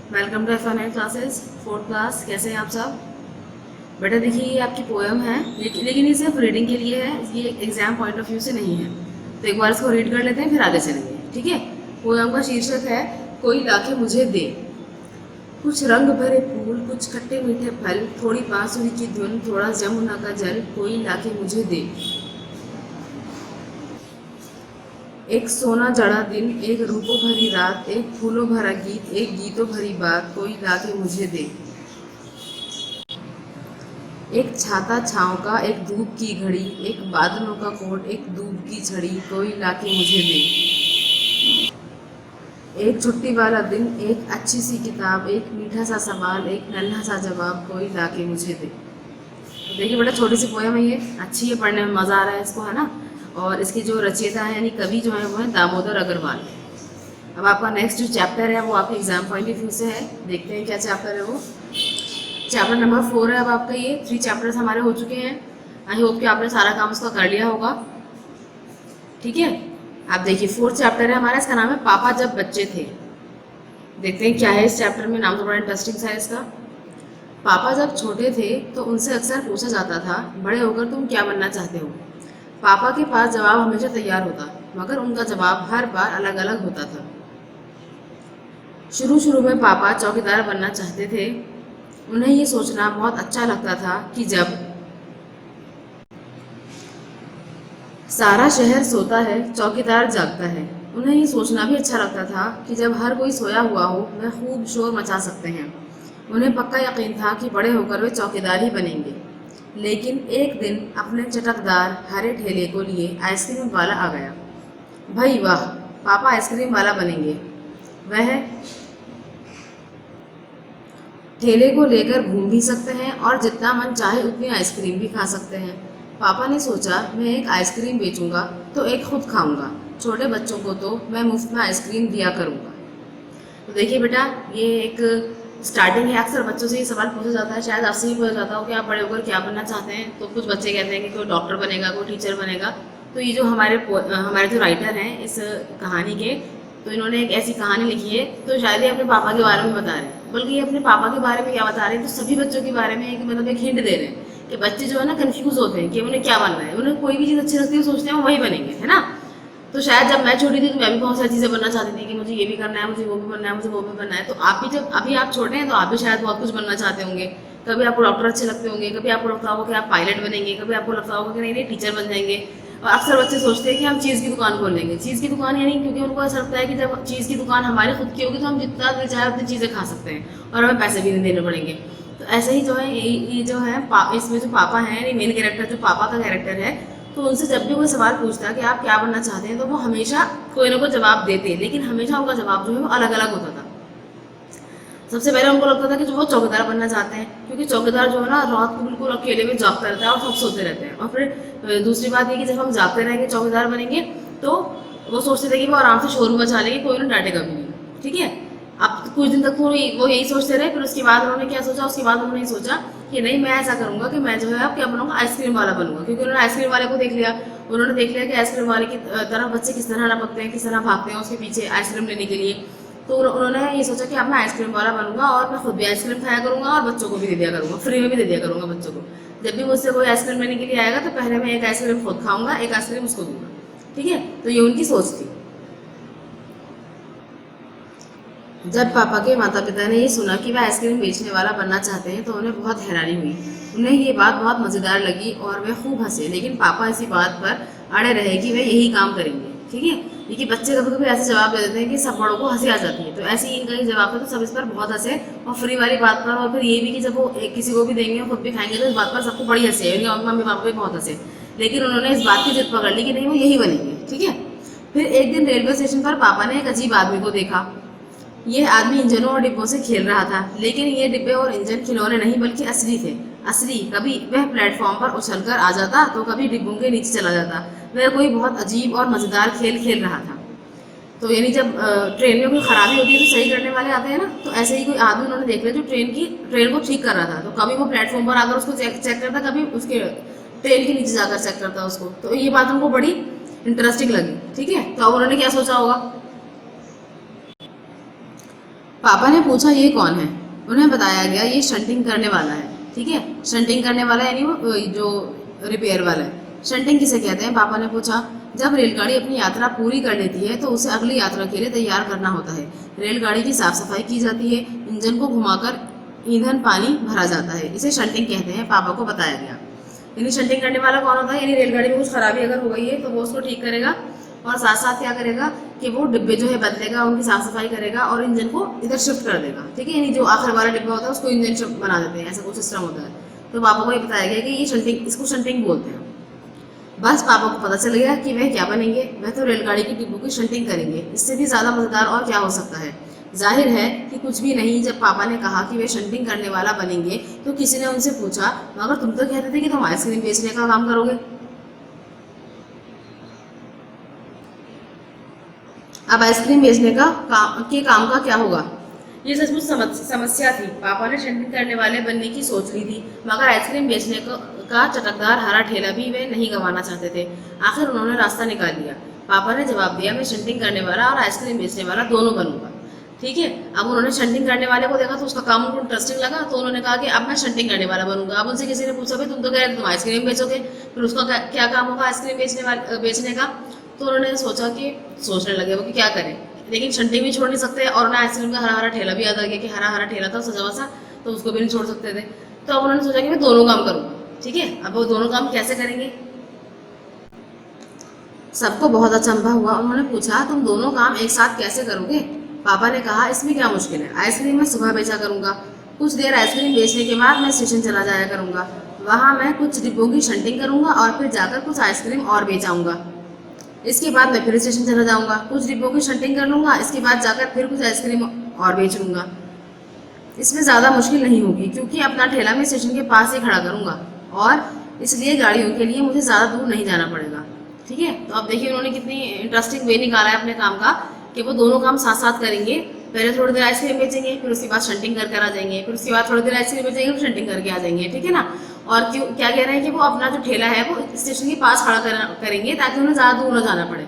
Welcome to F1 classes 4th class. कैसे हैं आप सब? बेटा देखिए, ये आपकी पोएम है, लेकिन ये सिर्फ रीडिंग के लिए है, ये एग्जाम पॉइंट ऑफ व्यू से नहीं है। तो एक बार इसको रीड कर लेते हैं, फिर आगे चलेंगे। ठीक है। पोएम का शीर्षक है कोई लाके मुझे दे। कुछ रंग भरे फूल, कुछ खट्टे मीठे फल, थोड़ी बांसुरी की धुन, थोड़ा जमुना का जल, कोई लाके मुझे दे। एक सोना जड़ा दिन, एक रूपों भरी रात, एक फूलों भरा गीत, एक गीतों भरी बात, कोई लाके मुझे दे। एक छाता छाँव का, एक धूप की घड़ी, एक बादलों का कोट, एक दूब की छड़ी, कोई लाके मुझे दे। एक छुट्टी वाला दिन, एक अच्छी सी किताब, एक मीठा सा सवाल, एक नन्हा सा जवाब, कोई लाके मुझे दे। तो देखिए बेटा, छोटी सी पोएम है ये, अच्छी है, पढ़ने में मज़ा आ रहा है इसको, है ना। और इसकी जो रचयिता है यानी कवि जो है वो है दामोदर अग्रवाल। अब आपका नेक्स्ट जो चैप्टर है वो आपके एग्जाम पॉइंट ऑफ व्यू से है। देखते हैं क्या चैप्टर है वो। चैप्टर नंबर 4 है अब आपका। ये 3 चैप्टर्स हमारे हो चुके हैं। आई होप कि आपने सारा काम उसका कर लिया होगा। ठीक है। आप देखिए 4th चैप्टर है हमारा, इसका नाम है पापा जब बच्चे थे। देखते हैं क्या है इस चैप्टर में। नाम तो बड़ा इंटरेस्टिंग सा है इसका। पापा जब छोटे थे तो उनसे अक्सर पूछा जाता था, बड़े होकर तुम क्या बनना चाहते हो। पापा के पास जवाब हमेशा तैयार होता, मगर उनका जवाब हर बार अलग अलग होता था। शुरू शुरू में पापा चौकीदार बनना चाहते थे। उन्हें ये सोचना बहुत अच्छा लगता था कि जब सारा शहर सोता है चौकीदार जागता है। उन्हें ये सोचना भी अच्छा लगता था कि जब हर कोई सोया हुआ हो वह खूब शोर मचा सकते हैं। उन्हें पक्का यकीन था कि बड़े होकर वे चौकीदार ही बनेंगे। लेकिन एक दिन अपने चटकदार हरे ठेले को लिए आइसक्रीम वाला आ गया। भाई वाह, पापा आइसक्रीम वाला बनेंगे। वह ठेले को लेकर घूम भी सकते हैं और जितना मन चाहे उतनी आइसक्रीम भी खा सकते हैं। पापा ने सोचा, मैं एक आइसक्रीम बेचूंगा तो एक खुद खाऊंगा, छोटे बच्चों को तो मैं मुफ्त में आइसक्रीम दिया करूंगा। तो देखिए बेटा, ये एक स्टार्टिंग है। अक्सर बच्चों से ये सवाल पूछा जाता है, शायद आपसे भी पूछा जाता हो कि आप बड़े होकर क्या बनना चाहते हैं। तो कुछ बच्चे कहते हैं कि कोई डॉक्टर बनेगा, कोई टीचर बनेगा। तो ये जो हमारे जो राइटर हैं इस कहानी के, तो इन्होंने एक ऐसी कहानी लिखी है, तो शायद ये अपने पापा के बारे में बता रहे हैं। बल्कि ये अपने पापा के बारे में क्या बता रहे हैं, तो सभी बच्चों के बारे में एक मतलब एक हिंट दे रहे हैं कि बच्चे जो है ना कंफ्यूज होते हैं कि उन्हें क्या बनना है। उन्हें कोई भी चीज़ अच्छी लगती है, सोचते हैं वही बनेंगे, है ना। तो शायद जब मैं छोटी थी तो मैं भी बहुत सारी चीज़ें बनना चाहती थी कि मुझे ये भी करना है, मुझे वो भी बनना है, मुझे वो भी बनना है। तो आप भी जब अभी आप छोटे हैं तो आप भी शायद बहुत कुछ बनना चाहते होंगे। कभी आपको डॉक्टर अच्छे लगते होंगे, कभी आपको लगता होगा कि आप पायलट बनेंगे, कभी आपको लगता होगा कि नहीं नहीं टीचर बन जाएंगे। और अक्सर बच्चे सोचते हैं कि हम चीज़ की दुकान खोल लेंगे। चीज़ की दुकान यानी क्योंकि उनको ऐसा लगता है कि जब चीज़ की दुकान हमारी खुद की होगी तो हम जितना दिल चाहे उतनी चीज़ें खा सकते हैं और हमें पैसे भी नहीं देने पड़ेंगे। तो ऐसे ही जो है ये जो है इसमें जो पापा हैं, ये मेन कैरेक्टर जो पापा का कैरेक्टर है, तो उनसे जब भी कोई सवाल पूछता कि आप क्या बनना चाहते हैं तो वो हमेशा कोई ना कोई जवाब देते, लेकिन हमेशा उनका जवाब जो है वो अलग अलग होता था। सबसे पहले उनको लगता था कि जो वो चौकीदार बनना चाहते हैं, क्योंकि चौकीदार जो है ना रात को बिल्कुल अकेले में जागता रहता है और सब सोते रहते हैं। और फिर दूसरी बात ये कि जब हम जागते रहेंगे चौकीदार बनेंगे तो वो सोचते थे कि वो आराम से शोर मचा लेंगे, कोई उन्हें डांटेगा भी नहीं। ठीक है। अब कुछ दिन तक वो यही सोचते रहे। फिर उसके बाद उन्होंने क्या सोचा, उसके बाद उन्होंने सोचा कि नहीं, मैं ऐसा करूंगा कि मैं जो है अब क्या बनूंगा, आइसक्रीम वाला बनूंगा। क्योंकि उन्होंने आइसक्रीम वाले को देख लिया। उन्होंने देख लिया कि आइसक्रीम वाले की तरफ बच्चे किस तरह लपकते हैं, किस तरह भागते हैं उसके पीछे आइसक्रीम लेने के लिए। तो उन्होंने ये सोचा कि अब मैं आइसक्रीम वाला बनूंगा और मैं खुद भी आइसक्रीम खाया करूंगा और बच्चों को भी दे दिया करूंगा, फ्री में भी दे दिया करूंगा बच्चों को। जब भी मुझसे कोई आइसक्रीम लेने के लिए आएगा तो पहले मैं एक आइसक्रीम खुद खाऊंगा, एक आइसक्रीम उसको दूंगा। ठीक है। तो ये उनकी सोच थी। जब पापा के माता पिता ने ये सुना कि वह आइसक्रीम बेचने वाला बनना चाहते हैं तो उन्हें बहुत हैरानी हुई। उन्हें ये बात बहुत मज़ेदार लगी और वे खूब हंसे। लेकिन पापा इसी बात पर अड़े रहे कि वे यही काम करेंगे। ठीक है। देखिए बच्चे कभी कभी ऐसे जवाब दे देते हैं कि सब बड़ों को हंसी आ जाती है। तो ऐसे ही इनका ही जवाब था, तो सब इस पर बहुत हंसे और फ्री वाली बात पर। और फिर ये भी कि जब वो किसी को भी देंगे और खुद भी खाएंगे तो इस बात पर सबको बड़ी हंसी है। उनके मम्मी पापा भी बहुत हंसे। लेकिन उन्होंने इस बात की जिद पकड़ ली कि नहीं, वो यही बनेंगे। ठीक है। फिर एक दिन रेलवे स्टेशन पर पापा ने एक अजीब आदमी को देखा। यह आदमी इंजनों और डिब्बों से खेल रहा था, लेकिन ये डिब्बे और इंजन खिलौने नहीं बल्कि असली थे। असली। कभी वह प्लेटफॉर्म पर उछलकर आ जाता तो कभी डिब्बों के नीचे चला जाता। वह कोई बहुत अजीब और मज़ेदार खेल खेल रहा था। तो यानी जब ट्रेन में कोई खराबी होती है तो सही करने वाले आते हैं ना, तो ऐसे ही कोई आदमी उन्होंने देख लिया जो ट्रेन को ठीक कर रहा था। तो कभी वो प्लेटफॉर्म पर आकर उसको चेक करता, कभी उसके ट्रेन के नीचे जाकर चेक करता उसको। तो ये बात उनको बड़ी इंटरेस्टिंग लगी। ठीक है। तो अब उन्होंने क्या सोचा होगा, पापा ने पूछा ये कौन है। उन्हें बताया गया ये शंटिंग करने वाला है। ठीक है, शंटिंग करने वाला यानी वो जो रिपेयर वाला है। शंटिंग किसे कहते हैं, पापा ने पूछा। जब रेलगाड़ी अपनी यात्रा पूरी कर लेती है तो उसे अगली यात्रा के लिए तैयार करना होता है। रेलगाड़ी की साफ सफाई की जाती है, इंजन को घुमाकर ईंधन पानी भरा जाता है, इसे शंटिंग कहते हैं, पापा को बताया गया। यानी शंटिंग करने वाला कौन होता है, यानी रेलगाड़ी में कुछ खराबी अगर हो गई है तो वो उसको ठीक करेगा और साथ साथ क्या करेगा कि वो डिब्बे जो है बदलेगा, उनकी साफ सफाई करेगा और इंजन को इधर शिफ्ट कर देगा। ठीक है, यानी जो आखिर वाला डिब्बा होता है उसको इंजन शिफ्ट बना देते हैं, ऐसा कुछ सिस्टम होता है। तो पापा को ये बताया गया कि ये शंटिंग, इसको शंटिंग बोलते हैं। बस पापा को पता चल गया कि वह क्या बनेंगे, वह तो रेलगाड़ी की डिब्बों की शंटिंग करेंगे। इससे भी ज़्यादा मज़ेदार और क्या हो सकता है। जाहिर है कि कुछ भी नहीं। जब पापा ने कहा कि वे शंटिंग करने वाला बनेंगे तो किसी ने उनसे पूछा, मगर तुम तो कहते थे कि तुम आइसक्रीम बेचने का काम करोगे। अब आइसक्रीम बेचने का काम का क्या होगा। ये सचमुच समस्या थी। पापा ने शंटिंग करने वाले बनने की सोच ली थी, मगर आइसक्रीम बेचने का चटकदार हरा ठेला भी वे नहीं गंवाना चाहते थे। आखिर उन्होंने रास्ता निकाल लिया। पापा ने जवाब दिया, मैं शंटिंग करने वाला और आइसक्रीम बेचने वाला दोनों बनूंगा। ठीक है, अब उन्होंने शंटिंग करने वाले को देखा तो उसका काम उनको इंटरेस्टिंग लगा, तो उन्होंने कहा कि अब मैं शंटिंग करने वाला बनूंगा। अब उनसे किसी ने पूछा, भाई तुम तो कह रहे तुम आइसक्रीम बेचोगे, फिर उसका क्या काम होगा आइसक्रीम बेचने का। तो उन्होंने सोचा कि सोचने लगे वो कि क्या करें, लेकिन शंटिंग भी छोड़ नहीं सकते और उन्हें आइसक्रीम का हरा हरा ठेला भी याद आ गया कि हरा हरा ठेला था सजा हुआ सा, तो उसको भी नहीं छोड़ सकते थे। तो अब उन्होंने सोचा कि मैं दोनों काम करूँगा। ठीक है, अब वो दोनों काम कैसे करेंगे। सबको बहुत अचंभा हुआ। उन्होंने पूछा, तुम दोनों काम एक साथ कैसे करोगे। पापा ने कहा, इसमें क्या मुश्किल है, आइसक्रीम मैं सुबह बेचा करूँगा, कुछ देर आइसक्रीम बेचने के बाद मैं स्टेशन चला जाया करूँगा, वहाँ मैं कुछ डिब्बों की शंटिंग करूँगा और फिर जाकर कुछ आइसक्रीम और बेचाऊँगा। इसके बाद मैं फिर स्टेशन चला जाऊँगा, कुछ डिब्बों की शंटिंग कर लूँगा, इसके बाद जाकर फिर कुछ आइसक्रीम और बेच लूँगा। इसमें ज़्यादा मुश्किल नहीं होगी क्योंकि अपना ठेला मैं स्टेशन के पास ही खड़ा करूँगा और इसलिए गाड़ियों के लिए मुझे ज़्यादा दूर नहीं जाना पड़ेगा। ठीक है, तो अब देखिए उन्होंने कितनी इंटरेस्टिंग वे निकाला है अपने काम का कि वो दोनों काम साथ साथ करेंगे। पहले थोड़ी देर आइसक्रीम बेचेंगे, फिर उसके बाद शंटिंग कर आ जाएंगे, फिर उसके बाद थोड़ी देर आइसक्रीम बेचेंगे, फिर शंटिंग करके आ जाएंगे। ठीक है ना। और क्यों क्या कह रहे हैं कि वो अपना जो ठेला है वो स्टेशन के पास खड़ा करेंगे ताकि उन्हें ज़्यादा दूर न जाना पड़े।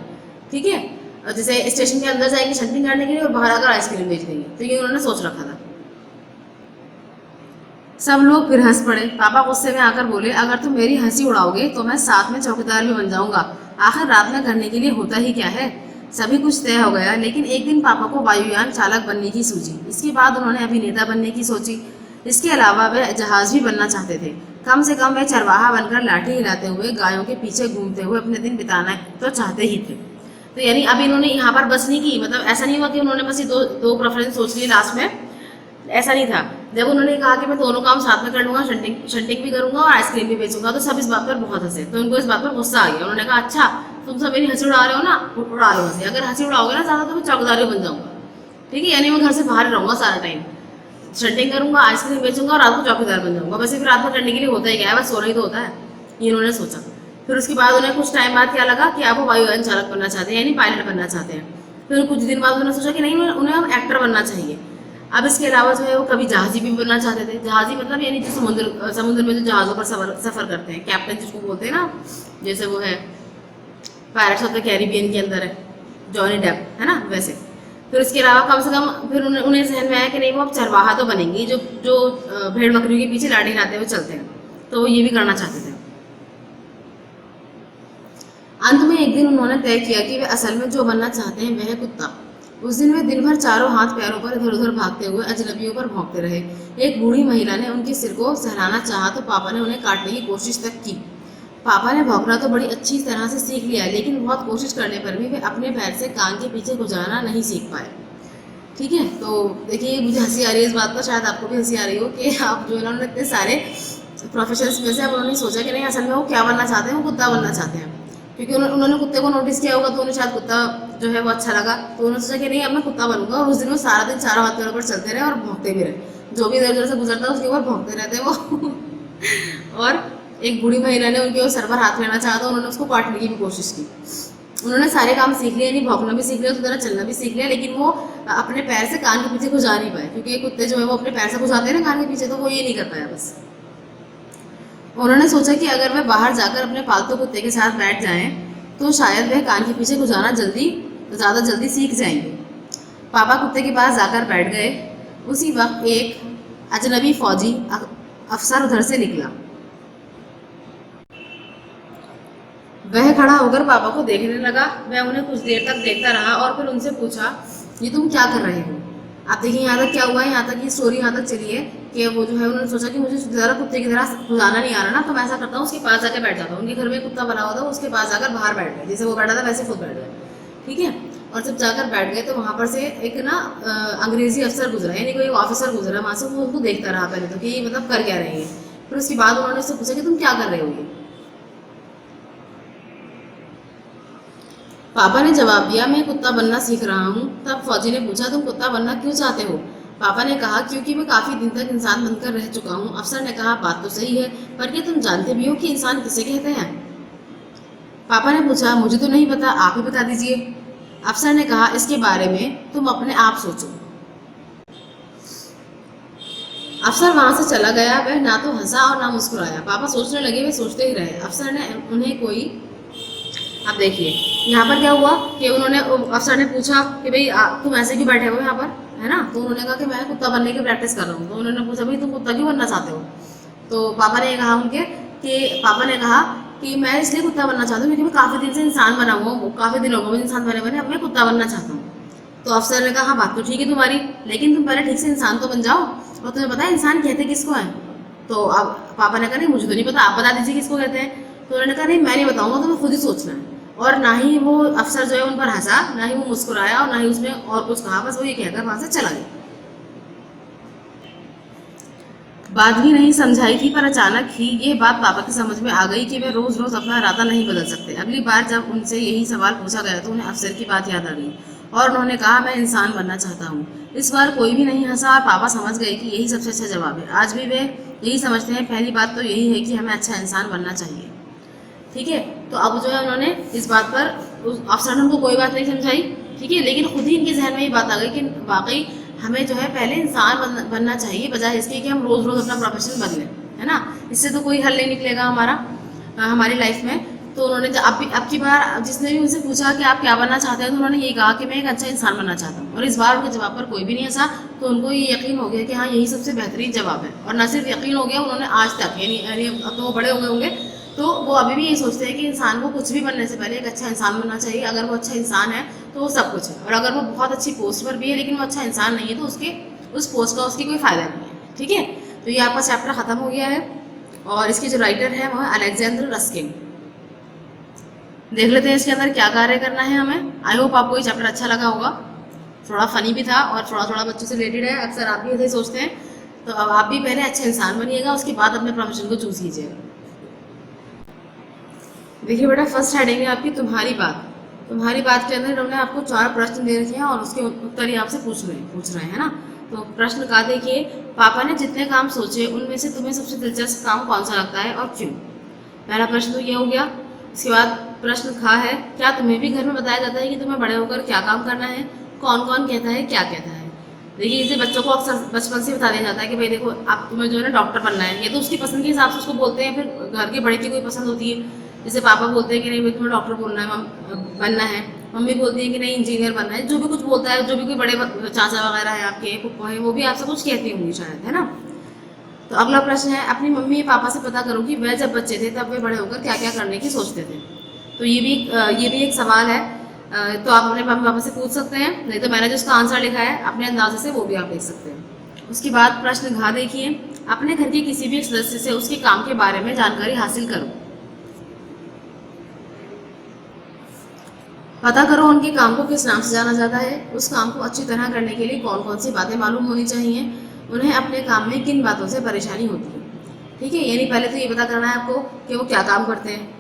ठीक है, और जैसे स्टेशन के अंदर जाएंगे शंटिंग करने के लिए और बाहर आकर आइसक्रीम बेच देंगे। तो ये उन्होंने सोच रखा था। सब लोग फिर हंस पड़े। पापा गुस्से में आकर बोले, अगर तुम मेरी हंसी उड़ाओगे तो मैं साथ में चौकीदार भी बन जाऊंगा। आखिर रात में करने के लिए होता ही क्या है। सभी कुछ तय हो गया, लेकिन एक दिन पापा को वायुयान चालक बनने की सूझी। इसके बाद उन्होंने अभिनेता बनने की सोची। इसके अलावा वे जहाज भी बनना चाहते थे। कम से कम वे चरवाहा बनकर लाठी हिलाते हुए गायों के पीछे घूमते हुए अपने दिन बिताना तो चाहते ही थे। तो यानी अब इन्होंने यहाँ पर बस नहीं की, मतलब ऐसा नहीं हुआ कि उन्होंने बस ये दो प्रेफरेंस सोच लिए लास्ट में, ऐसा नहीं था। जब उन्होंने कहा कि मैं दोनों काम साथ में कर लूँगा, शंटिंग भी करूँगा और आइसक्रीम भी बेचूंगा, तो सब इस बात पर बहुत हंसे। तो उनको इस बात पर गुस्सा आ गया। उन्होंने कहा, अच्छा तुम सब मेरी हंसी उड़ा रहे हो ना, उड़ा रहे हो हंसी, अगर हंसी उड़ाओगे ना ज़्यादा तो मैं चौकीदार बन जाऊँगा। ठीक है, यानी मैं घर से बाहर रहूँगा सारा टाइम, शंटिंग करूँगा, आइसक्रीम बेचूंगा और रात को चौकीदार बन जाऊँगा। वैसे फिर रात में करने के लिए होता ही क्या है, बस सोना ही तो होता है। ये उन्होंने सोचा। फिर उसके बाद उन्हें कुछ टाइम बाद क्या लगा कि अब वो वायुयान चालक बनना चाहते हैं, यानी पायलट बनना चाहते हैं। फिर कुछ दिन बाद उन्होंने सोचा कि नहीं, उन्हें अब एक्टर बनना चाहिए। अब इसके अलावा जो है वो कभी जहाजी भी बनना चाहते थे। जहाजी मतलब यानी जो समुद्र में जो जहाज़ों पर सफ़र करते हैं, कैप्टन जिसको बोलते हैं ना, जैसे वो है पायरेट्स ऑफ द कैरिबियन के अंदर है जॉनी डेप, है ना, वैसे। फिर इसके अलावा कम से कम फिर उन्हें जहन में आया कि नहीं, वो अब चरवाहा तो बनेंगे, जो भेड़ बकरियों के पीछे लाठी हिलाते हुए चलते हैं, तो वो ये भी करना चाहते थे। अंत में एक दिन उन्होंने तय किया कि वे असल में जो बनना चाहते हैं वह है कुत्ता। उस दिन वे दिन भर चारों हाथ पैरों पर इधर उधर भागते हुए अजनबियों पर भौंकते रहे। एक बूढ़ी महिला ने उनके सिर को सहलाना चाहा तो पापा ने उन्हें काटने की कोशिश तक की। पापा ने भौंकना तो बड़ी अच्छी तरह से सीख लिया, लेकिन बहुत कोशिश करने पर भी वे अपने पैर से कान के पीछे गुजारना नहीं सीख पाए। ठीक है, तो देखिए मुझे हंसी आ रही है इस बात पर, शायद आपको भी हंसी आ रही हो कि आप जो इन्होंने इतने सारे प्रोफेशंस में से अब उन्होंने सोचा कि नहीं, असल में वो क्या बनना चाहते हैं, वो कुत्ता बनना चाहते हैं। क्योंकि उन्होंने कुत्ते को नोटिस किया होगा तो उन्हें शायद कुत्ता जो है वो अच्छा लगा, तो उन्होंने सोचा कि नहीं अब मैं कुत्ता बनूंगा। और उस दिन वो सारा दिन चारों हाथ पैरों पर चलते रहे और भौंकते भी रहे, जो भी इधर उधर से गुजरता उसके ऊपर भौंकते रहते वो और एक बूढ़ी महिला ने उनके सर पर हाथ फेरना चाहा तो उन्होंने उसको काटने की भी कोशिश की। उन्होंने सारे काम सीख लिए, यानी भौंकना भी सीख लिया, उसी तरह चलना भी सीख लिया, लेकिन वो अपने पैर से कान के पीछे घुसा नहीं पाए, क्योंकि ये कुत्ते जो है वो अपने पैर से घुसाते हैं ना कान के पीछे, तो वो ये नहीं कर पाया बस। उन्होंने सोचा कि अगर वे बाहर जाकर अपने पालतू कुत्ते के साथ बैठ जाएं तो शायद वह कान के पीछे घुसाना ज़्यादा जल्दी सीख जाएंगे। पापा कुत्ते के पास जाकर बैठ गए उसी वक्त एक अजनबी फौजी अफसर उधर से निकला। वह खड़ा होकर पापा को देखने लगा। वह उन्हें कुछ देर तक देखता रहा और फिर उनसे पूछा, ये तुम क्या कर रहे हो? आप देखिए यहाँ तक क्या हुआ है, यहाँ तक ये स्टोरी यहाँ तक चली है कि वो जो है उन्होंने सोचा कि मुझे ज़रा कुत्ते की तरह खुजाना नहीं आ रहा ना, तो मैं ऐसा करता हूँ उसके पास जाकर बैठ जाता हूँ। उनके घर में कुत्ता बना हुआ था, उसके पास जाकर बाहर बैठ गए, जैसे वो बैठा था वैसे खुद बैठ गए। ठीक है। और जब जाकर बैठ गए तो वहाँ पर से एक ना अंग्रेजी अफसर गुजरा, यानी कोई ऑफिसर गुजरा वहाँ से। वो उनको देखता रहा पहले तो कि ये मतलब कर क्या रहे हैं। फिर उसके बाद उन्होंने उससे पूछा कि तुम क्या कर रहे हो ये? पापा ने जवाब दिया, मैं कुत्ता बनना सीख रहा हूँ। तब फौजी ने पूछा, तुम कुत्ता बनना क्यों चाहते हो? पापा ने कहा, क्योंकि मैं काफ़ी दिन तक इंसान बनकर रह चुका हूँ। अफसर ने कहा, बात तो सही है, पर क्या तुम जानते भी हो कि इंसान किसे कहते हैं? पापा ने पूछा, मुझे तो नहीं पता, आप ही बता दीजिए। अफसर ने कहा, इसके बारे में तुम अपने आप सोचो। अफसर वहां से चला गया। वह ना तो हंसा और ना मुस्कुराया। पापा सोचने लगे, वे सोचते ही रहे। अफसर ने उन्हें कोई, अब देखिए यहाँ पर क्या हुआ कि उन्होंने, अफसर ने पूछा कि भाई तुम ऐसे क्यों बैठे हो यहाँ पर, है ना? तो उन्होंने कहा कि मैं कुत्ता बनने की प्रैक्टिस कर रहा हूँ। तो उन्होंने पूछा, भाई तुम कुत्ता क्यों बनना चाहते हो? तो पापा ने कहा कि मैं इसलिए कुत्ता बनना चाहता हूँ क्योंकि मैं काफ़ी दिन से इंसान बना हुआ हूँ, काफ़ी दिन हो गए मुझे इंसान बने बने, अब मैं कुत्ता बनना चाहता हूँ। तो अफसर ने कहा, हाँ बात तो ठीक है तुम्हारी, लेकिन तुम पहले ठीक से इंसान तो बन जाओ। और तुम्हें पता है इंसान कहते किसको है? तो अब पापा ने कहा, नहीं मुझे तो नहीं पता, आप बता दीजिए किसको कहते हैं। तो उन्होंने कहा, नहीं मैं नहीं बताऊंगा, तुम्हें खुद ही सोचना है। और ना ही वो अफसर जो है उन पर हंसा, ना ही वो मुस्कुराया, और ना ही उसने और कुछ कहा। बस वो ये कहकर वहां से चला गया। बात भी नहीं समझाई थी, पर अचानक ही ये बात पापा की समझ में आ गई कि वे रोज रोज अपना इरादा नहीं बदल सकते। अगली बार जब उनसे यही सवाल पूछा गया तो उन्हें अफसर की बात याद आ गई और उन्होंने कहा, मैं इंसान बनना चाहता हूँ। इस बार कोई भी नहीं हंसा और पापा समझ गए कि यही सबसे अच्छा जवाब है। आज भी वे यही समझते हैं। पहली बात तो यही है कि हमें अच्छा इंसान बनना चाहिए। ठीक है। तो अब जो है उन्होंने इस बात पर, उस अफसर ने उनको कोई बात नहीं समझाई, ठीक है, लेकिन खुद ही इनके जहन में ये बात आ गई कि वाकई हमें जो है पहले इंसान बनना चाहिए, बजाय इसके कि हम रोज़ रोज़ अपना प्रोफेशन बदलें, है ना? इससे तो कोई हल नहीं निकलेगा हमारी लाइफ में। तो उन्होंने अब की बार जिसने भी उनसे पूछा कि आप क्या बनना चाहते हैं, तो उन्होंने ये कहा कि मैं एक अच्छा इंसान बनना चाहता हूँ। और इस बार उनके जवाब पर कोई भी नहीं हंसा। तो उनको ये यकीन हो गया कि हाँ यही सबसे बेहतरीन जवाब है। और न सिर्फ यकीन हो गया, उन्होंने आज तक, यानी अब तो वो बड़े हो गए होंगे, तो वो अभी भी ये सोचते हैं कि इंसान को कुछ भी बनने से पहले एक अच्छा इंसान बनना चाहिए। अगर वो अच्छा इंसान है तो वो सब कुछ है, और अगर वो बहुत अच्छी पोस्ट पर भी है लेकिन वो अच्छा इंसान नहीं है तो उस पोस्ट का उसकी कोई फ़ायदा नहीं है। ठीक है। तो ये आपका चैप्टर ख़त्म हो गया है और इसके जो राइटर है वो है अलेक्जेंडर रस्किन। देख लेते हैं इसके अंदर क्या कार्य करना है हमें। आई होप आपको ये चैप्टर अच्छा लगा होगा। थोड़ा फनी भी था और थोड़ा थोड़ा बच्चों से रिलेटेड है। अक्सर आप भी ऐसे ही सोचते हैं, तो अब आप भी पहले अच्छा इंसान बनिएगा, उसके बाद अपने प्रोफेशन को चूज़ कीजिएगा। देखिए बेटा, फर्स्ट हेडिंग है आपकी तुम्हारी बात। तुम्हारी बात के अंदर इन्होंने आपको 4 प्रश्न दे रखे हैं और उसके उत्तर ही आपसे पूछ रहे हैं ना। तो प्रश्न का देखिए, पापा ने जितने काम सोचे उनमें से तुम्हें सबसे दिलचस्प काम कौन सा लगता है और क्यों? पहला प्रश्न तो ये हो गया। इसके बाद प्रश्न खा है, क्या तुम्हें भी घर में बताया जाता है कि तुम्हें बड़े होकर क्या काम करना है? कौन कौन कहता है, क्या कहता है? देखिए, इसे बच्चों को अक्सर बचपन से बता दिया जाता है कि भाई देखो, आप तुम्हें जो है ना डॉक्टर बनना है। ये तो उसकी पसंद के हिसाब से उसको बोलते हैं। फिर घर के बड़े की कोई पसंद होती है, जैसे पापा बोलते हैं कि नहीं भाई तुम्हें डॉक्टर बनना है। मम्मी बोलती है कि नहीं इंजीनियर बनना है। जो भी कुछ बोलता है, जो भी कोई बड़े चाचा वगैरह है आपके, फुप्पो हैं, वो भी आपसे कुछ कहती होंगी शायद, है ना? तो अगला प्रश्न है, अपनी मम्मी पापा से पता करो कि वह जब बच्चे थे तब वे बड़े होकर क्या क्या करने की सोचते थे। तो ये भी एक सवाल है। तो आप अपने मम्मी पापा से पूछ सकते हैं, नहीं तो मैंने जो उसका आंसर लिखा है अपने अंदाजे से वो भी आप लिख सकते हैं। उसके बाद प्रश्न घा देखिए, अपने घर के किसी भी सदस्य से उसके काम के बारे में जानकारी हासिल करो। पता करो उनके काम को किस नाम से जाना जाता है। उस काम को अच्छी तरह करने के लिए कौन कौन सी बातें मालूम होनी चाहिए। उन्हें अपने काम में किन बातों से परेशानी होती है। ठीक है, यानी पहले तो ये पता करना है आपको कि वो क्या काम करते हैं।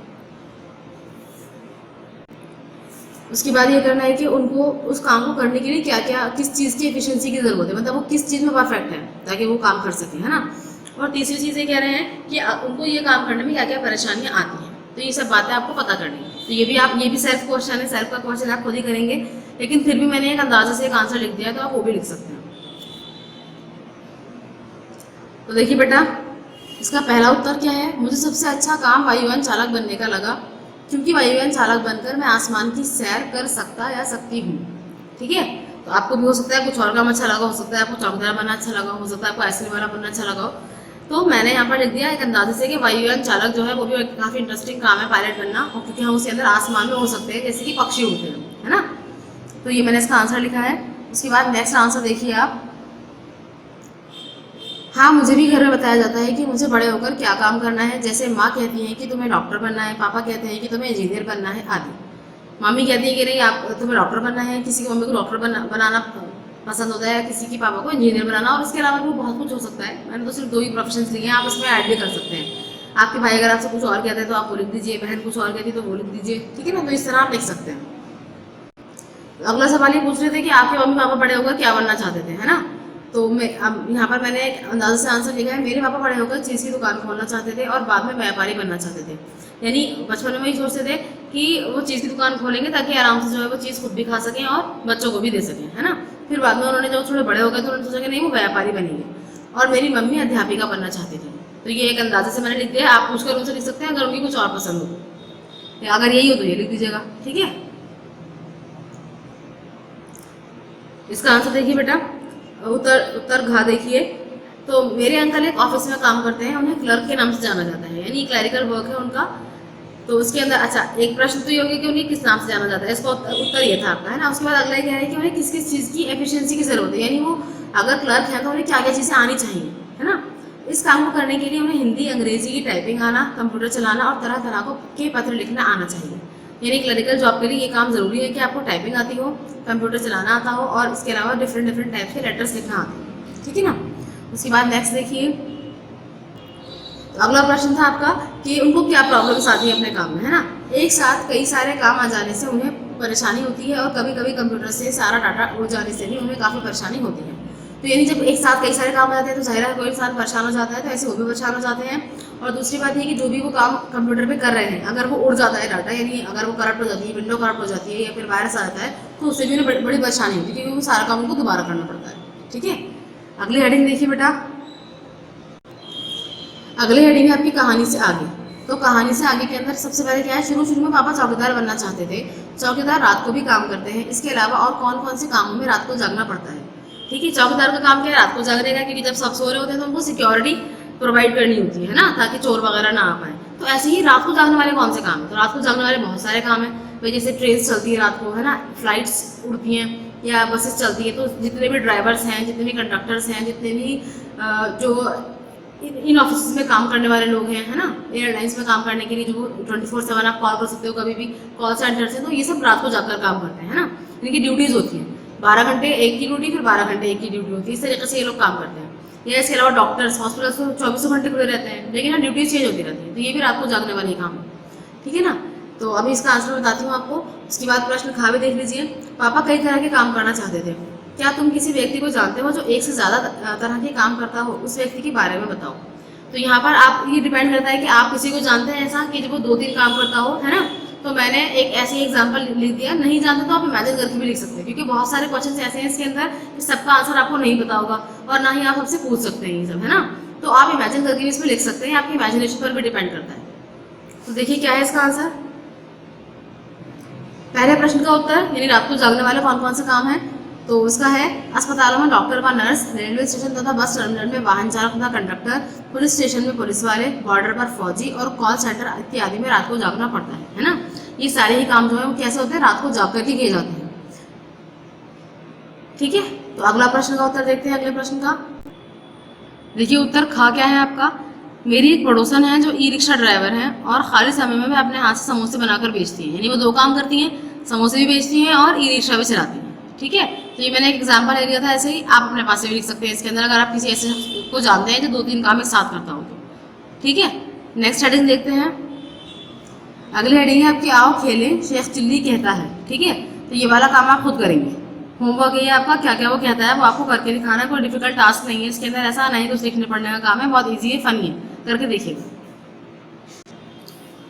उसके बाद ये करना है कि उनको उस काम को करने के लिए क्या क्या, किस चीज़ की एफिशिएंसी की ज़रूरत है, मतलब वो किस चीज़ में परफेक्ट है ताकि वो काम कर सकें, है ना। और तीसरी चीज़ ये कह रहे हैं कि उनको ये काम करने में क्या क्या परेशानियाँ आती हैं। तो ये सब बातें आपको पता करनी है। तो ये भी सेल्फ क्वेश्चन है, सेल्फ का क्वेश्चन आप खुद ही करेंगे, लेकिन फिर भी मैंने एक अंदाजे से एक आंसर लिख दिया, तो आप वो भी लिख सकते हैं। तो देखिए बेटा, इसका पहला उत्तर क्या है, मुझे सबसे अच्छा काम वायुयान चालक बनने का लगा, क्योंकि वायुयान चालक बनकर मैं आसमान की सैर कर सकता या सकती हूँ। ठीक है, तो आपको भी हो सकता है कुछ और काम अच्छा लगा, हो सकता है आपको चौकीदार बनना अच्छा लगा, हो सकता है आपको आइसक्रीम वाला बनना अच्छा लगा हो। तो मैंने यहाँ पर लिख दिया एक अंदाजे से कि वायुयान चालक जो है वो भी काफ़ी इंटरेस्टिंग काम है पायलट बनना, और क्योंकि हम उसके अंदर आसमान में उड़ सकते हैं जैसे कि पक्षी उड़ते हैं, है ना। तो ये मैंने इसका आंसर लिखा है। उसके बाद नेक्स्ट आंसर देखिए आप। हाँ, मुझे भी घर में बताया जाता है कि मुझे बड़े होकर क्या काम करना है, जैसे माँ कहती है कि तुम्हें डॉक्टर बनना है, पापा कहते हैं कि तुम्हें इंजीनियर बनना है आदि। मम्मी कहती है कि नहीं आप तुम्हें डॉक्टर बनना है, किसी की मम्मी को डॉक्टर बनाना पसंद होता है, किसी की पापा को इंजीनियर बनाना, और इसके अलावा भी बहुत कुछ हो सकता है। मैंने तो सिर्फ 2 ही प्रोफेशंस लिए हैं, आप इसमें ऐड भी कर सकते हैं। आपके भाई अगर आपसे कुछ और कहते हैं तो आप वो लिख दीजिए, बहन कुछ और कहती है तो वो लिख दीजिए, ठीक है ना। तो इस तरह आप लिख सकते हैं। अगला सवाल ये पूछ रहे थे कि आपके मम्मी पापा बड़े होकर क्या बनना चाहते थे, है ना। तो मैं अब यहाँ पर मैंने एक अंदाजे से आंसर लिखा है, मेरे पापा बड़े होकर चीज़ की दुकान खोलना चाहते थे और बाद में व्यापारी बनना चाहते थे। यानी बचपन में वही सोचते थे कि वो चीज़ की दुकान खोलेंगे ताकि आराम से जो है वो चीज़ खुद भी खा सकें और बच्चों को भी दे सकें, है ना। फिर बाद में उन्होंने जब थोड़े बड़े हो गए तो उन्होंने सोचा कि नहीं वो व्यापारी बनेंगे, और मेरी मम्मी अध्यापिका बनना चाहती थी। तो ये एक अंदाजे से मैंने लिख दिया, आप पूछकर उनसे लिख सकते हैं अगर उनकी कुछ और पसंद हो, या अगर यही हो तो ये लिख दीजिएगा, ठीक है। इसका आंसर देखिए बेटा, उत्तर घ देखिए। तो मेरे अंकल एक ऑफिस में काम करते हैं, उन्हें क्लर्क के नाम से जाना जाता है, यानी क्लरिकल वर्क है उनका। तो उसके अंदर अच्छा एक प्रश्न तो ये हो गया कि उन्हें किस नाम से जाना जाता है, इसका उत्तर ये था आपका, है ना। उसके बाद अगला कह रहे हैं कि उन्हें किस किस चीज़ की एफिशिएंसी की जरूरत है, यानी वो अगर क्लर्क है तो उन्हें क्या क्या चीज़ें आनी चाहिए, है ना। इस काम को करने के लिए उन्हें हिंदी अंग्रेजी की टाइपिंग आना, कंप्यूटर चलाना और तरह तरह के पत्र लिखना आना चाहिए। यानी क्लरिकल जॉब के लिए ये काम ज़रूरी है कि आपको टाइपिंग आती हो, कंप्यूटर चलाना आता हो, और इसके अलावा डिफरेंट टाइप के लेटर्स लिखना आते हो, ठीक है ना। उसके बाद नेक्स्ट देखिए। तो अगला प्रश्न था आपका कि उनको क्या प्रॉब्लम्स आती है अपने काम में, है ना। एक साथ कई सारे काम आ जाने से उन्हें परेशानी होती है, और कभी कभी कंप्यूटर से सारा डाटा उड़ जाने से भी उन्हें काफ़ी परेशानी होती है। तो यानी जब एक साथ कई सारे काम आ जाते हैं तो जाहिर है कोई इंसान परेशान हो जाता है, तो ऐसे वो भी परेशान हो जाते हैं। और दूसरी बात ये कि जो भी वो काम कंप्यूटर पे कर रहे हैं अगर वो उड़ जाता है डाटा, यानी अगर वो करप्ट हो जाती है, विंडो करप्ट हो जाती है, या फिर वायरस आ जाता है, तो उससे भी उन्हें बड़ी परेशानी होती है, क्योंकि वो सारा काम उनको दोबारा करना पड़ता है, ठीक है। अगली हेडिंग देखिए बेटा। अगली हेडिंग है आपकी कहानी से आगे। तो कहानी से आगे के अंदर सबसे पहले क्या है, शुरू में पापा चौकीदार बनना चाहते थे। चौकीदार रात को भी काम करते हैं, इसके अलावा और कौन कौन से कामों में रात को जागना पड़ता है, ठीक है। चौकीदार का काम क्या है, रात को जागने का, क्योंकि जब सब सो रहे होते हैं तो उनको सिक्योरिटी प्रोवाइड करनी होती है ना, ताकि चोर वगैरह ना आ पाए। तो ऐसे ही रात को जागने वाले कौन से काम है, तो रात को जागने वाले बहुत सारे काम हैं भाई, जैसे ट्रेन चलती है रात को, है ना, फ्लाइट्स उड़ती हैं या बसेस चलती है, तो जितने भी ड्राइवर्स हैं, जितने भी कंडक्टर्स हैं, जितने भी जो इन ऑफिस में काम करने वाले लोग हैं, है ना, एयरलाइंस में काम करने के लिए जो 24/7 आप कॉल कर सकते हो कभी भी कॉल सेंटर से, तो ये सब रात को जाकर काम करते हैं, है ना। इनकी ड्यूटीज़ होती हैं 12 घंटे एक की ड्यूटी, फिर 12 घंटे एक की ड्यूटी होती है, इस तरीके से ये लोग काम करते हैं। या इसके अलावा डॉक्टर्स हॉस्पिटल्स तो 24 घंटे खुले रहते हैं, लेकिन ना ड्यूटीज चेंज होती रहती है, तो ये भी रात को जागने वाले काम है, ठीक है ना। तो अभी इसका आंसर बताती हूँ आपको। उसके बाद प्रश्न खा भी देख लीजिए। पापा कई तरह के काम करना चाहते थे, क्या तुम किसी व्यक्ति को जानते हो जो एक से ज़्यादा तरह के काम करता हो, उस व्यक्ति के बारे में बताओ। तो यहाँ पर आप ये डिपेंड करता है कि आप किसी को जानते हैं ऐसा कि जब वो 2-3 काम करता हो, है ना। तो मैंने एक ऐसी एग्जांपल लिख दिया, नहीं जानते तो आप इमेजिन करके भी लिख सकते हैं, क्योंकि बहुत सारे क्वेश्चन ऐसे हैं इसके अंदर कि सबका आंसर आपको नहीं पता होगा, और ना ही आप हमसे पूछ सकते हैं ये सब, है ना। तो आप इमेजिन करके भी इसमें लिख सकते हैं, आपकी इमेजिनेशन पर भी डिपेंड करता है। तो देखिए क्या है इसका आंसर। पहले प्रश्न का उत्तर, यानी रात को जागने वाले कौन कौन से काम है, तो उसका है अस्पतालों में डॉक्टर व नर्स, रेलवे स्टेशन तथा बस टर्मिनल में वाहन चालक तथा कंडक्टर, पुलिस स्टेशन में पुलिस वाले, बॉर्डर पर फौजी और कॉल सेंटर इत्यादि में रात को जागना पड़ता है ना। ये सारे ही काम जो है वो कैसे होते हैं, रात को जाग करके किए जाते हैं, ठीक है। तो अगला प्रश्न का उत्तर देखते हैं। अगले प्रश्न का देखिए उत्तर खा क्या है आपका। मेरी एक पड़ोसन है जो ई रिक्शा ड्राइवर हैं और खाली समय में अपने हाथ से समोसे बनाकर बेचती हैं, यानी वो 2 काम करती हैं, समोसे भी बेचती हैं और ई रिक्शा भी चलाती हैं, ठीक है। तो ये मैंने एक एग्जाम्पल ले लिया था, ऐसे ही आप अपने पास से भी लिख सकते हैं इसके अंदर, अगर आप किसी ऐसे को जानते हैं जो 2-3 काम एक साथ करता हो तो, ठीक है। नेक्स्ट हेडिंग देखते हैं। अगली हेडिंग है आपकी आओ खेलें शेख चिल्ली कहता है, ठीक है। तो ये वाला काम आप खुद करेंगे, होमवर्क ये आपका, क्या क्या वो कहता है वो आपको करके दिखाना है, कोई डिफिकल्ट टास्क नहीं है इसके अंदर, ऐसा नहीं कुछ लिखने पढ़ने का काम है, बहुत ईजी है, फनी है, करके देखिएगा।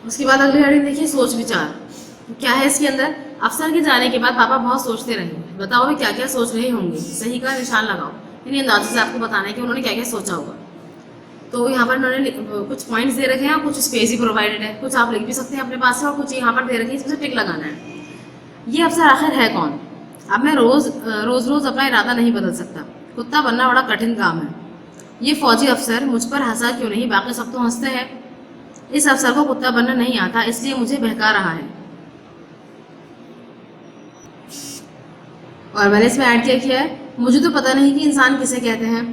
उसके बाद अगली हेडिंग देखिए सोच विचार। क्या है इसके अंदर, अफसर के जाने के बाद पापा बहुत सोचते रहे, बताओ वे क्या क्या सोच रहे होंगे, सही का निशान लगाओ, यानी अंदाजे से आपको बताना है कि उन्होंने क्या क्या सोचा होगा। तो यहाँ पर उन्होंने कुछ पॉइंट्स दे रखे हैं, कुछ स्पेस ही प्रोवाइडेड है, कुछ आप लिख भी सकते हैं अपने पास से, और कुछ यहाँ पर दे रखे हैं इसमें टिक लगाना है। ये अफसर आखिर है कौन, अब मैं रोज अपना इरादा नहीं बदल सकता। कुत्ता बनना बड़ा कठिन काम है। ये फौजी अफसर मुझ पर हंसा क्यों नहीं, बाकी सब तो हंसते हैं। इस अफसर को कुत्ता बनना नहीं आता, इसलिए मुझे बहका रहा है। और मैंने इसमें ऐड किया है, मुझे तो पता नहीं कि इंसान किसे कहते हैं,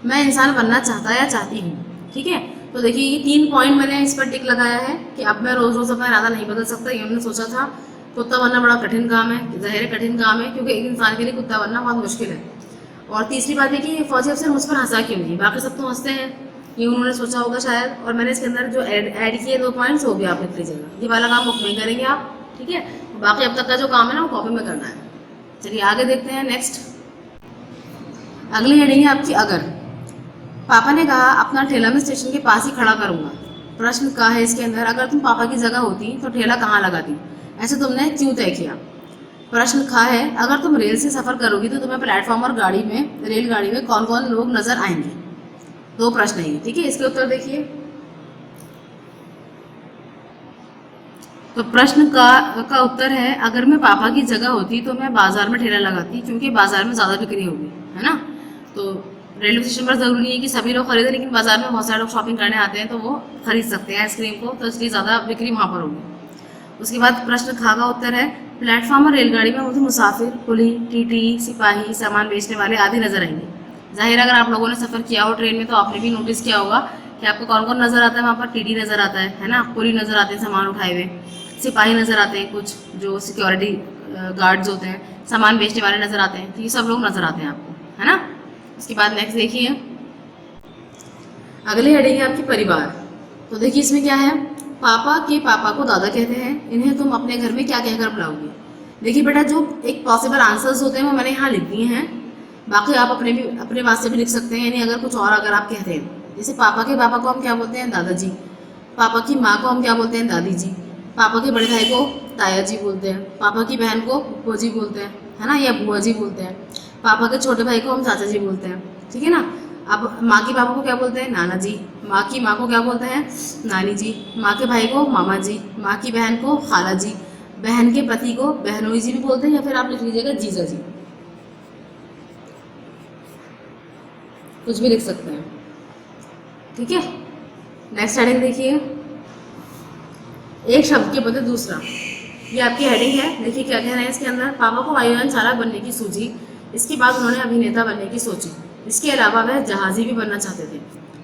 मैं इंसान बनना चाहता या चाहती हूँ। ठीक है, तो देखिए ये 3 पॉइंट मैंने इस पर टिक लगाया है कि अब मैं रोज अपना इरादा नहीं बदल सकता। ये उन्होंने सोचा था। कुत्ता बनना बड़ा कठिन काम है, ज़ाहिर है कठिन काम है, क्योंकि एक इंसान के लिए कुत्ता बनना बहुत मुश्किल है। और तीसरी बात है कि ये फौजी अफसर मुझ पर हंसा क्यों नहीं, बाकी सब तो हंसते हैं। ये उन्होंने सोचा होगा शायद। और मैंने इसके अंदर जो ऐड किए 2 पॉइंट्स हो गया, आप लिख लीजिएगा। ये वाला काम बुक में करेंगे आप, ठीक है। बाकी अब तक का जो काम है ना वो कॉपी में करना है। चलिए आगे देखते हैं। नेक्स्ट अगली हेडिंग है आपकी अगर। पापा ने कहा अपना ठेला मैं स्टेशन के पास ही खड़ा करूंगा। प्रश्न का है इसके अंदर, अगर तुम पापा की जगह होती तो ठेला कहाँ लगाती, ऐसे तुमने क्यों तय किया। प्रश्न खा है, अगर तुम रेल से सफर करोगी तो तुम्हें प्लेटफॉर्म और रेलगाड़ी में कौन कौन लोग नजर आएंगे। 2 प्रश्न है, ठीक है। इसके उत्तर देखिए। तो प्रश्न का उत्तर है, अगर मैं पापा की जगह होती तो मैं बाजार में ठेला लगाती, क्योंकि बाजार में ज़्यादा बिक्री होगी, है ना। तो रेलवे स्टेशन पर ज़रूरी नहीं है कि सभी लोग खरीदें, लेकिन बाजार में बहुत सारे लोग शॉपिंग करने आते हैं तो वो खरीद सकते हैं आइसक्रीम को, तो इसलिए ज़्यादा बिक्री वहाँ पर होगी। उसके बाद प्रश्न खा का उत्तर है, प्लेटफॉर्म और रेलगाड़ी में मुझे मुसाफिर, कुली, टीटी, सिपाही, सामान बेचने वाले आदि नजर आएंगे। जाहिर अगर आप लोगों ने सफ़र किया हो ट्रेन में तो आपने भी नोटिस किया होगा कि आपको कौन कौन नज़र आता है। वहाँ पर टीटी नज़र आता है ना, कुली नज़र आते हैं सामान उठाए हुए, सिपाही नज़र आते हैं, कुछ जो सिक्योरिटी गार्ड्स होते हैं, सामान बेचने वाले नज़र आते हैं। तो ये सब लोग नज़र आते हैं आपको, है ना। उसके बाद नेक्स्ट देखिए, अगली हेडिंग है आपकी परिवार। तो देखिए इसमें क्या है, पापा के पापा को दादा कहते हैं, इन्हें तुम अपने घर में क्या कहकर बुलाओगे। देखिए बेटा, जो एक पॉसिबल आंसर्स होते हैं वो मैंने यहाँ लिख दिए हैं, बाकी आप अपने वास्ते भी लिख सकते हैं। यानी अगर कुछ और अगर आप कहते हैं, जैसे पापा के पापा को हम क्या बोलते हैं, दादाजी। पापा की माँ को हम क्या बोलते हैं, दादी जी। पापा के बड़े भाई को ताया जी बोलते हैं। पापा की बहन को फूफो जी बोलते हैं, है ना, या बुआ जी बोलते हैं। पापा के छोटे भाई को हम चाचा जी बोलते हैं, ठीक है ना। अब माँ के पापा को क्या बोलते हैं, नाना जी। माँ की माँ को क्या बोलते हैं, नानी जी। माँ के भाई को मामा जी। माँ की बहन को खाला जी। बहन के पति को बहनोई जी भी बोलते हैं, या फिर आप लिख लीजिएगा जीजा जी, कुछ भी लिख सकते हैं, ठीक है। नेक्स्ट हेडिंग देखिए, एक शब्द के बदले दूसरा। ये आपकी हेडिंग है। देखिए क्या कह रहे हैं इसके अंदर, पापा को वायुयान चालक बनने की सूझी, इसके बाद उन्होंने अभिनेता बनने की सोची। इसके अलावा वह जहाजी भी बनना चाहते थे।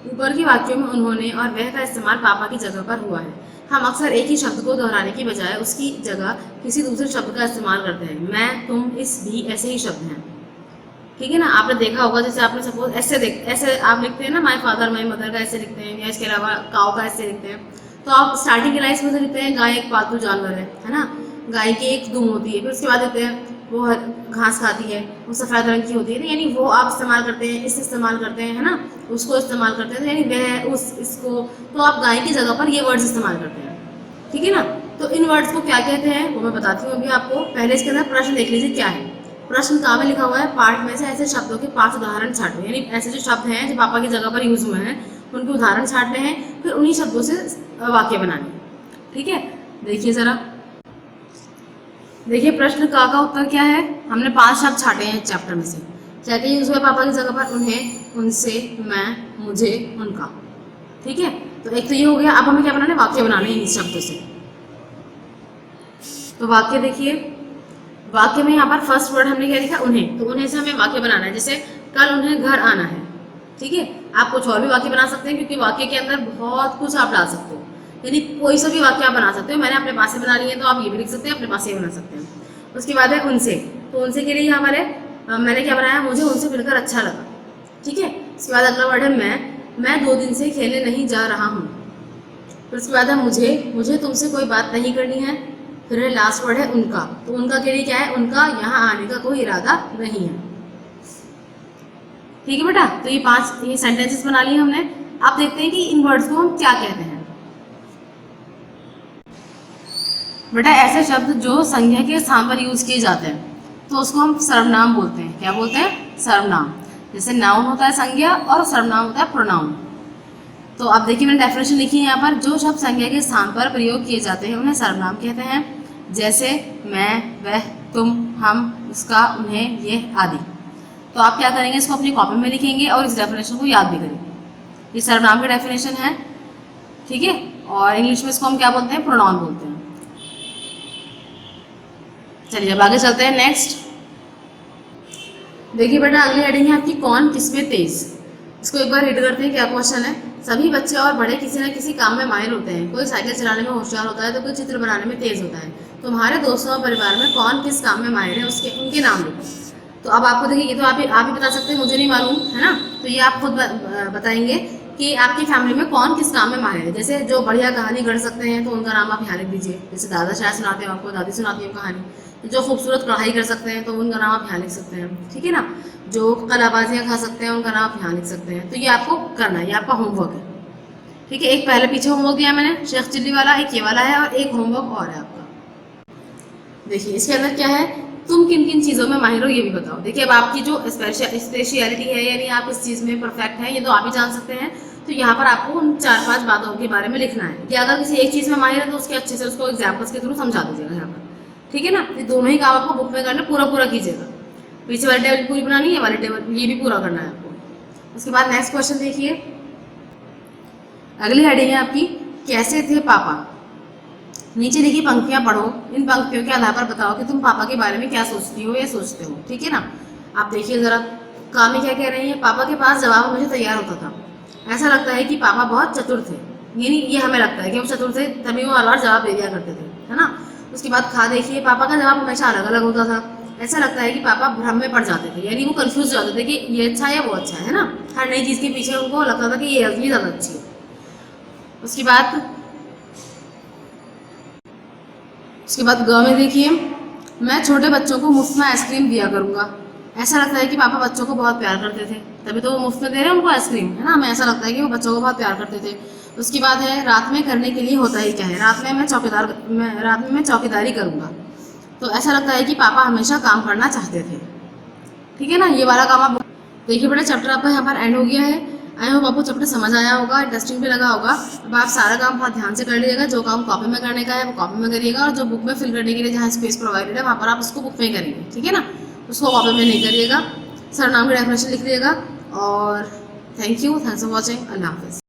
ऊपर के वाक्यों में उन्होंने और वह का इस्तेमाल पापा की जगह पर हुआ है। हम अक्सर एक ही शब्द को दोहराने की बजाय उसकी जगह किसी दूसरे शब्द का इस्तेमाल करते हैं। मैं, तुम, इस भी ऐसे ही शब्द हैं, ठीक है ना। आपने देखा होगा, जैसे आपने सपोज ऐसे आप लिखते हैं ना, माय फादर माय मदर का ऐसे लिखते हैं, या इसके अलावा काऊ का ऐसे लिखते हैं। तो आप स्टार्टिंग की लाइन्स में से लिखते हैं, गाय एक पालतू जानवर है ना, गाय की एक दुम होती है। फिर उसके बाद लिखते हैं वो घास खाती है, वो सफ़ेद रंग की होती है, यानी वो आप इस्तेमाल करते हैं, इस इस्तेमाल करते हैं, है ना, उसको इस्तेमाल करते हैं, तो यानी वह, उस, इसको, तो आप गाय की जगह पर ये वर्ड्स इस्तेमाल करते हैं, ठीक है ना। तो इन वर्ड्स को क्या कहते हैं वो मैं बताती हूँ अभी आपको। पहले इसके अंदर प्रश्न देख लीजिए क्या है। प्रश्न का में लिखा हुआ है, पाठ में से ऐसे शब्दों के 5 उदाहरण छांटो, यानी ऐसे जो शब्द हैं जो पापा की जगह पर यूज हुए हैं उनके उदाहरण छांटने हैं, फिर उन्हीं शब्दों से वाक्य बनाने, ठीक है। देखिए जरा, देखिए प्रश्न का उत्तर क्या है। हमने 5 शब्द छाटे हैं चैप्टर में से। क्या क्या यूज हुआ पापा की जगह पर, उन्हें, उनसे, मैं, मुझे, उनका, ठीक है। तो एक तो ये हो गया। अब हमें क्या बनाना है, वाक्य बनाने हैं इन शब्दों से। तो वाक्य देखिए, वाक्य में यहाँ पर फर्स्ट वर्ड हमने क्या लिखा, उन्हें। तो उन्हें से हमें वाक्य बनाना है, जैसे कल उन्हें घर आना है, ठीक है। आप कुछ और भी वाक्य बना सकते हैं, क्योंकि वाक्य के अंदर बहुत कुछ आप डाल सकते हो, यानी कोई सा भी वाक्य आप बना सकते हो। मैंने अपने पास से बना लिए, तो आप ये भी लिख सकते हैं, अपने पास से बना सकते हैं। उसके बाद है उनसे। तो उनसे के लिए हमारे मैंने क्या बनाया, मुझे उनसे मिलकर अच्छा लगा, ठीक है। उसके बाद अगला वर्ड है मैं 2 दिन से खेलने नहीं जा रहा हूँ। फिर उसके बाद है मुझे तुमसे कोई बात नहीं करनी है। फिर है लास्ट वर्ड है उनका। तो उनका के लिए क्या है, उनका यहाँ आने का कोई इरादा नहीं है, ठीक है बेटा। तो ये सेंटेंसेस बना लिए हमने। अब देखते हैं कि इन वर्ड्स को हम क्या कहते हैं। बेटा ऐसे शब्द जो संज्ञा के स्थान पर यूज किए जाते हैं तो उसको हम सर्वनाम बोलते हैं। क्या बोलते हैं, सर्वनाम। जैसे नाउन होता है संज्ञा और सर्वनाम होता है प्रोनाउन। तो अब देखिए मैंने डेफिनेशन लिखी है यहाँ पर, जो शब्द संज्ञा के स्थान पर प्रयोग किए जाते हैं उन्हें सर्वनाम कहते हैं। जैसे मैं, वह, तुम, हम, इसका, उन्हें, ये आदि। तो आप क्या करेंगे, इसको अपनी कॉपी में लिखेंगे और इस डेफिनेशन को याद भी करेंगे। ये सर्वनाम की डेफिनेशन है, ठीक है। और इंग्लिश में इसको हम क्या बोलते हैं, प्रोनाउन बोलते हैं। चलिए अब आगे चलते हैं। नेक्स्ट देखिए बेटा, अगली हेडिंग है आपकी, कौन किसमें तेज। इसको एक बार रीड करते हैं, क्या क्वेश्चन है। सभी बच्चे और बड़े किसी न किसी काम में माहिर होते हैं। कोई साइकिल चलाने में होशियार होता है तो कोई चित्र बनाने में तेज होता है। तुम्हारे दोस्तों और परिवार में कौन किस काम में माहिर है, उसके उनके नाम लिखो। तो अब आपको देखिए, ये तो आप ही बता सकते हैं, मुझे नहीं मालूम है ना। तो ये आप खुद बताएंगे कि आपकी फैमिली में कौन किस काम में माहिर है। जैसे जो बढ़िया कहानी गढ़ सकते हैं तो उनका नाम आप यहाँ लिख दीजिए। जैसे दादा शायद सुनाते हैं आपको, दादी सुनाती है कहानी। जो खूबसूरत कढ़ाई कर सकते हैं तो उनका नाम आप यहाँ लिख सकते हैं, ठीक है ना। जो कलाबाजियाँ खा सकते हैं उनका नाम आप यहाँ लिख सकते हैं। तो ये आपको करना है, ये आपका होमवर्क है, ठीक है। एक पहले पीछे होमवर्क दिया मैंने शेख चिल्ली वाला, एक ये वाला है और एक होमवर्क और है आपका। देखिए इसके अंदर क्या है, तुम किन किन चीज़ों में माहिर हो ये भी बताओ। देखिए अब आपकी जो स्पेशलिटी है, यानी आप इस चीज़ में परफेक्ट हैं, ये तो आप ही जान सकते हैं। तो यहाँ पर आपको उन 4-5 बातों के बारे में लिखना है कि अगर किसी एक चीज़ में माहिर है तो उसके अच्छे से उसको एग्जाम्पल्स के थ्रू समझा दीजिएगा यहाँ पर, ठीक है ना। ये दोनों ही काम आपको बुक में करना, पूरा कीजिएगा। पीछे वाली टेबल पूरी बनानी है, वाली टेबल ये भी पूरा करना है आपको। उसके बाद नेक्स्ट क्वेश्चन देखिए, अगली हेडिंग है आपकी, कैसे थे पापा। नीचे लिखी पंक्तियां पढ़ो, इन पंक्तियों के आधार पर बताओ कि तुम पापा के बारे में क्या सोचती हो या सोचते हो, ठीक है ना। आप देखिए जरा, कामी क्या कह रही है, पापा के पास जवाब हमेशा तैयार होता था। ऐसा लगता है कि पापा बहुत चतुर थे, यानी ये हमें लगता है कि वो चतुर थे, तभी वो अलग जवाब दे दिया करते थे, है ना। उसके बाद खा देखिए, पापा का जवाब हमेशा अलग अलग होता था। ऐसा लगता है कि पापा भ्रम में पड़ जाते थे, यानी वो कंफ्यूज हो जाते थे कि ये अच्छा है या वो अच्छा है ना। हर नई चीज़ के पीछे उनको लगता था कि ये ज़्यादा अच्छी है। उसके बाद ग में देखिए, मैं छोटे बच्चों को मुफ्त में आइसक्रीम दिया करूँगा। ऐसा लगता है कि पापा बच्चों को बहुत प्यार करते थे, तभी तो वो मुफ्त में दे रहे हैं उनको आइसक्रीम, है ना। हमें ऐसा लगता है कि वो बच्चों को बहुत प्यार करते थे। उसके बाद है, रात में करने के लिए होता ही क्या है, रात में मैं चौकीदारी करूँगा। तो ऐसा लगता है कि पापा हमेशा काम करना चाहते थे, ठीक है ना। ये वाला काम आप देखिए बेटा, चैप्टर आपका यहाँ पर एंड हो गया है। आई होप आपको चैप्टर समझ आया होगा, इंटरेस्टिंग भी लगा होगा। अब आप सारा काम बहुत ध्यान से कर लीजिएगा। जो काम कॉपी में करने का है वो कॉपी में करिएगा, और जो बुक में फिल करने के लिए जहाँ स्पेस प्रोवाइडेड है वहाँ पर आप उसको बुक में करेंगे, ठीक है ना। उसको कॉपी में नहीं करिएगा। सरनाम की डेफिनेशन लिख लीजिएगा। और thank you, thanks for watching. अल्लाह हाफिज़।